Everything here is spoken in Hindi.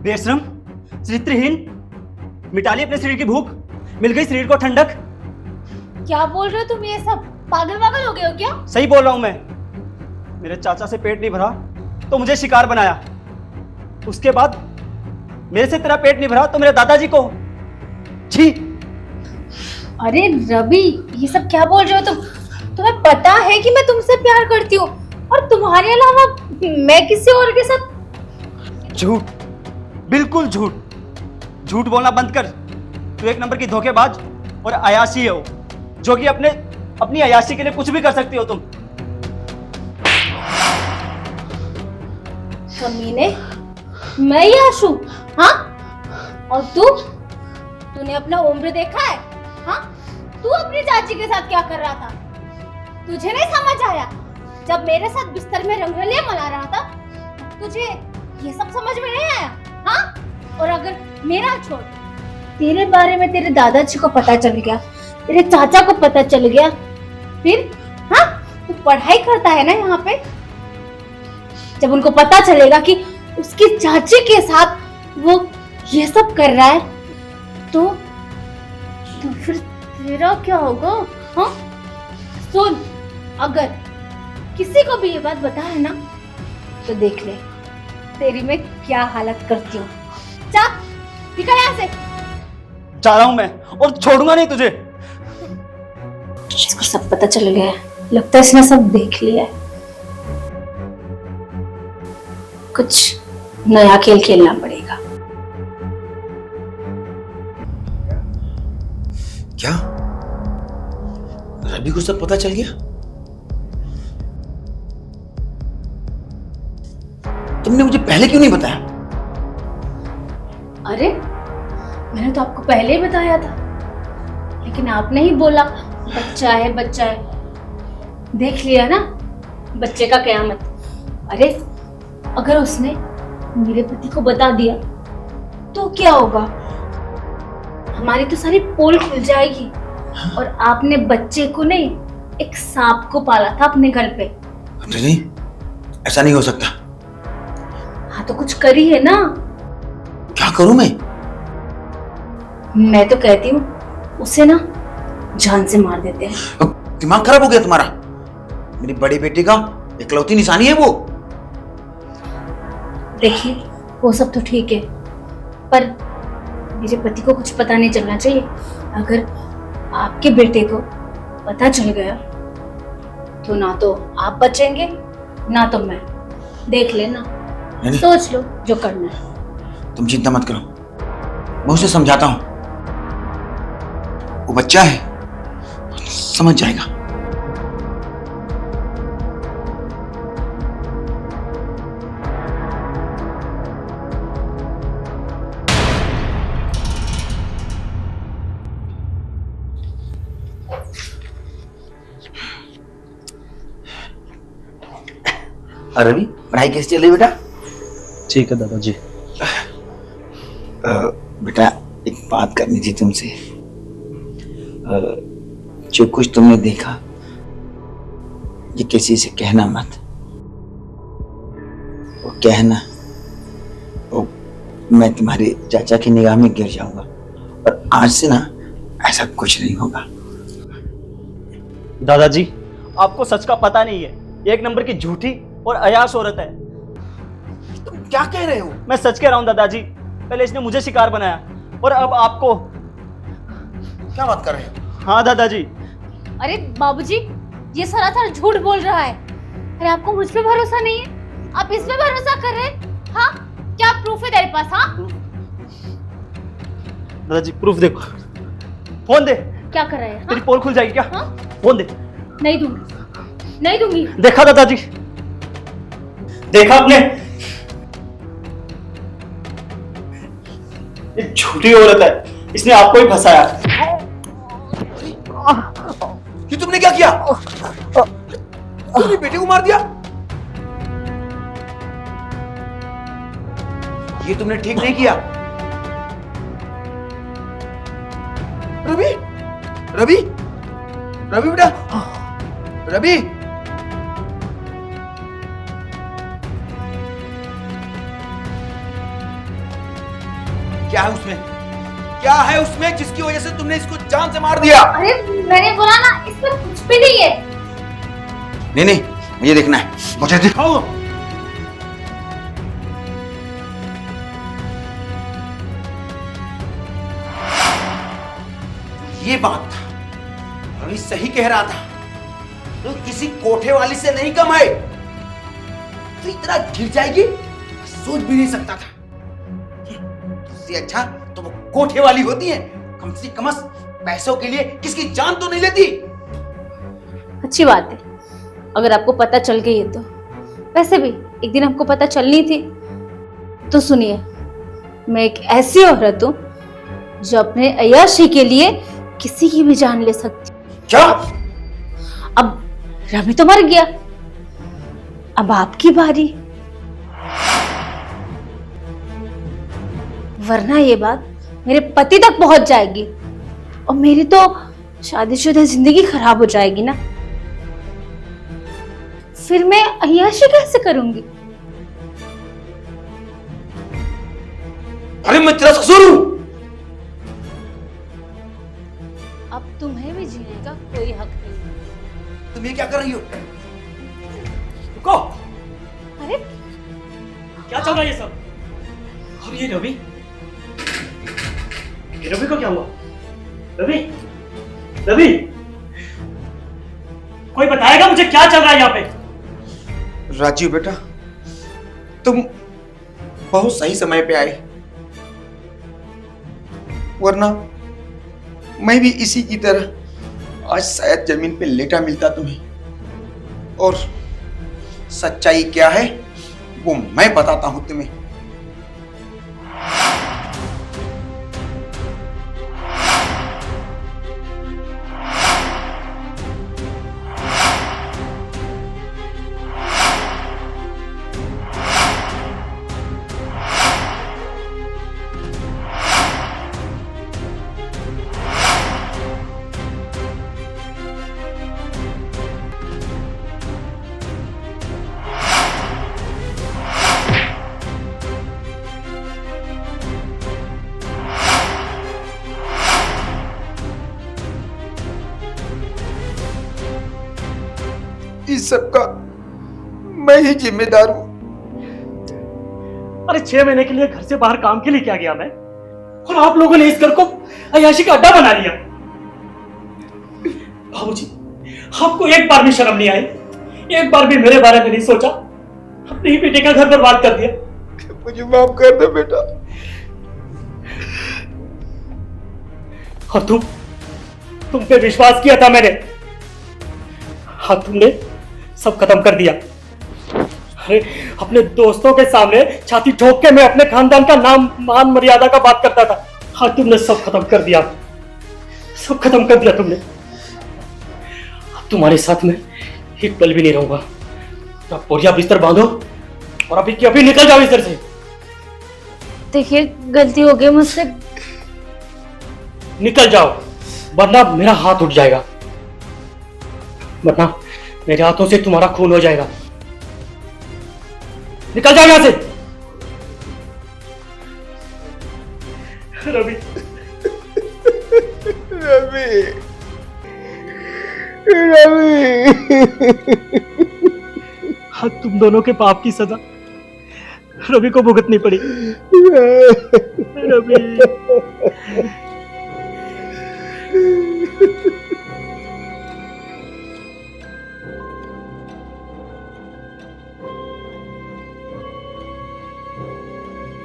बेशरम, चरित्रहीन, मिटा ली अपने शरीर की भूख, मिल गई शरीर को ठंडक। क्या बोल रहे हो तुम ये सब? पागल वागल हो गए हो क्या? सही बोल रहा हूं मैं। मेरे चाचा से पेट नहीं भरा तो मुझे शिकार बनाया, उसके बाद मेरे से तेरा पेट नहीं भरा तो मेरे दादाजी को। छी। अरे रवि, ये सब क्या बोल रहे हो तुम? तुम्हें पता है कि मैं तुमसे प्यार करती हूँ और तुम्हारे अलावा मैं किसी और के साथ। झूठ, बिल्कुल झूठ। झूठ बोलना बंद कर। तू एक नंबर की धोखेबाज और अयाशी हो, जो कि अपनी अयाशी के लिए कुछ भी कर सकती हो तुम। कमीने, मैं ही आशू? हाँ? और तूने अपना उम्र देखा है? हाँ? तू अपनी चाची के साथ क्या कर रहा था? तुझे नहीं समझ आया? जब मेरे साथ बिस्तर में रंगरलियां मना रहा था, तुझे ये सब समझ में नहीं आया? हाँ? और अगर मेरा छोड़, तेरे बारे में तेरे दादाजी को पता चल गया, तेरे चाचा को पता चल गया, फिर हाँ, तू पढ़ाई करता है ना यहाँ पे? जब उनको पता चलेगा कि उसकी चाची के साथ वो ये सब कर रहा है, तो फिर तेरा क्या होगा? हाँ? सुन, अगर किसी को भी ये बात बता है ना, तो देख ले तेरी मैं क्या हालत करती हूँ। जा, निकल यहाँ से। जा रहा हूं मैं और छोड़ूंगा नहीं तुझे। इसको सब पता चल गया है, लगता है इसने सब देख लिया है। कुछ नया खेल खेलना पड़ेगा। क्या रवि को सब पता चल गया? तुमने मुझे पहले क्यों नहीं बताया? अरे, मैंने तो आपको पहले ही बताया था, लेकिन आपने ही बोला बच्चा है बच्चा है। देख लिया ना बच्चे का कयामत। अरे, अगर उसने मेरे पति को बता दिया तो क्या होगा? हमारी तो सारी पोल खुल जाएगी। और आपने बच्चे को नहीं, एक सांप को पाला था अपने घर पे। नहीं, ऐसा नहीं हो सकता। हाँ, तो कुछ करी है ना? क्या करूं मैं? मैं तो कहती हूँ उसे ना जान से मार देते हैं। दिमाग खराब हो गया तुम्हारा? मेरी बड़ी बेटी का इकलौती निशानी है वो। देखिए, वो सब तो ठीक है, पर मेरे पति को कुछ पता नहीं चलना चाहिए। अगर आपके बेटे को पता चल गया तो ना तो आप बचेंगे ना तो मैं। देख लेना, सोच लो जो करना है। तुम चिंता मत करो, मैं उसे समझाता हूं। वो बच्चा है, समझ जाएगा। रवि, पढ़ाई कैसी चल रही बेटा? ठीक है दादाजी। बेटा, एक बात करनी थी तुमसे। जो कुछ तुमने देखा, ये किसी से कहना मत। वो कहना वो मैं तुम्हारे चाचा की निगाह में गिर जाऊंगा। और आज से ना ऐसा कुछ नहीं होगा। दादाजी, आपको सच का पता नहीं है। एक नंबर की झूठी और अयाश औरत है। तुम क्या कह रहे हो? मैं सच कह रहा हूं दादाजी। पहले इसने मुझे शिकार बनाया और अब आपको। क्या बात कर रहे हो? हाँ दादाजी। अरे बाबूजी, ये सरासर झूठ बोल रहा है। अरे, आपको मुझ पे भरोसा नहीं है? आप इस पे भरोसा कर रहे हैं? हाँ, क्या प्रूफ है तेरे पास? हाँ, दादाजी प्रूफ देखो। फोन दे। क्या कर रहे हैं? तेरी पोल खुल जाएगी क्या? हाँ? फोन दे। नहीं दूंगी, नहीं दूंगी। देखा दादाजी, देखा आपने? ये झूठी औरत है, इसने आपको ही फंसाया। ये तुमने क्या किया? तुमने बेटे को मार दिया? ये तुमने ठीक नहीं किया। रवि, रवि, रवि बेटा, रवि। क्या है उसमें? क्या है उसमें जिसकी वजह से तुमने इसको जान से मार दिया? अरे मैंने बोला ना, इसमें कुछ भी नहीं है। नहीं नहीं, मुझे देखना है, मुझे दिखाओ। ये बात रवि सही कह रहा था, तो किसी कोठे वाली से नहीं कमाए तो इतना गिर जाएगी सोच भी नहीं सकता था। इससे अच्छा तो वो कोठे वाली होती है, कम से कम पैसों के लिए किसकी जान तो नहीं लेती। अच्छी बात है अगर आपको पता चल गई है तो। वैसे भी एक दिन आपको पता चलनी थी। तो सुनिए, मैं एक ऐसी औरत हूं जो अपने अय्याशी के लिए किसी की भी जान ले सकती। क्या? अब रवि तो मर गया, अब आपकी बारी। वरना ये बात मेरे पति तक पहुंच जाएगी और मेरी तो शादीशुदा जिंदगी खराब हो जाएगी ना। फिर मैं अय्याशी कैसे करूंगी? अरे मैं तेरा ससुर हूं। अब तुम्हें भी जीने का कोई हक नहीं। तुम ये क्या कर रही हो? रुको, अरे क्या चल रहा है ये सब? और ये रवि को क्या हुआ? रवि, रवि, कोई बताएगा मुझे क्या चल रहा है यहाँ पे? राजीव बेटा, तुम बहुत सही समय पे आए, वरना मैं भी इसी की तरह आज शायद जमीन पे लेटा मिलता तुम्हें। और सच्चाई क्या है वो मैं बताता हूं तुम्हें। इस सब का मैं ही जिम्मेदार हूं। अरे 6 महीने के लिए घर से बाहर काम के लिए क्या गया मैं, और आप लोगों ने इस घर को अय्याशी का अड्डा बना लिया। बाबूजी, आपको एक बार भी शर्म नहीं आई? एक बार भी मेरे बारे में नहीं सोचा? अपने ही बेटे का घर बर्बाद कर दिया। मुझे माफ कर दो बेटा। और तुम पे विश्वास किया था मैंने, हाँ तुमने सब खत्म कर दिया। अरे अपने दोस्तों के सामने छाती ठोक के मैं अपने खानदान का नाम मान मर्यादा का बात करता था, हाँ तुमने सब खत्म कर दिया, सब खत्म कर दिया तुमने। अब तुम्हारे साथ में एक पल भी नहीं रहूंगा। तो बोरिया बिस्तर बांधो और अभी की अभी निकल जाओ इस घर से। देखिए गलती हो गई मुझसे। निकल जाओ वरना मेरा हाथ उठ जाएगा, वरना मेरे हाथों से तुम्हारा खून हो जाएगा। निकल जाओ यहां से। रवि, रवि, रवि, हाँ तुम दोनों के पाप की सजा रवि को भुगतनी पड़ी। रवि,